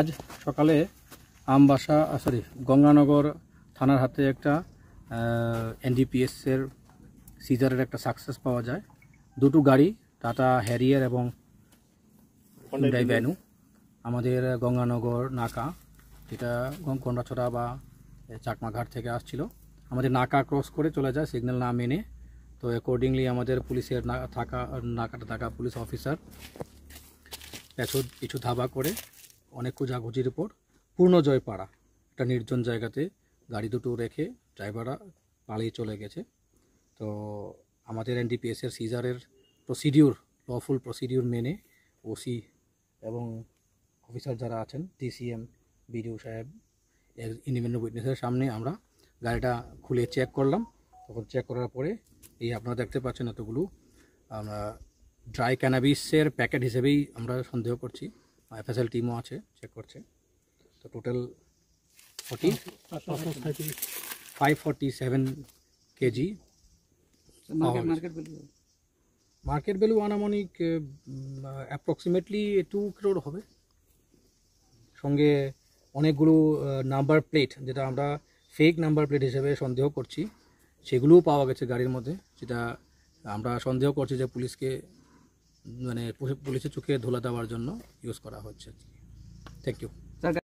আজ সকালে আমবাসা গঙ্গানগর থানার হাতে একটা এনডিপিএসের সিজারের একটা সাকসেস পাওয়া যায়। দুটো গাড়ি টাটা হ্যারিয়ার এবং হুন্ডাই ভ্যানু আমাদের গঙ্গানগর নাকা, যেটা গন্ডাছড়া বা চাকমাঘাট থেকে আসছিল, আমাদের নাকা ক্রস করে চলে যায় সিগন্যাল না মেনে। তো অ্যাকর্ডিংলি আমাদের পুলিশের নাকাটা থাকা পুলিশ অফিসার পিছু ধাবা করে অনেক খোঁজাখুঁজির উপর পূর্ণজয়পাড়া একটা নির্জন জায়গাতে গাড়ি দুটো রেখে ড্রাইভাররা পালিয়ে চলে গেছে। তো আমাদের এনডিপিএসের সিজারের প্রসিডিউর, লফুল প্রসিডিউর মেনে ওসি এবং অফিসার যারা আছেন, ডিসিএম, বিডিও সাহেব, ইন্ডিপেন্ডেন্ট উইটনেসের সামনে আমরা গাড়িটা খুলে চেক করলাম। তখন চেক করার পরে এই আপনারা দেখতে পাচ্ছেন এতগুলো আমরা ড্রাই ক্যানাবিসের প্যাকেট হিসেবেই আমরা সন্দেহ করছি। এফএসএল টিমও আছে, চেক করছে। তো টোটাল 547 কেজি। মার্কেট ভ্যালু আনুমানিক অ্যাপ্রক্সিমেটলি 2 crore হবে। সঙ্গে অনেকগুলো নাম্বার প্লেট, যেটা আমরা ফেক নাম্বার প্লেট হিসেবে সন্দেহ করছি, সেগুলোও পাওয়া গেছে গাড়ির মধ্যে, যেটা আমরা সন্দেহ করছি যে পুলিশকে পুলিশের চোখে ধোলা দেওয়ার জন্য ইউজ করা হচ্ছে। Thank you.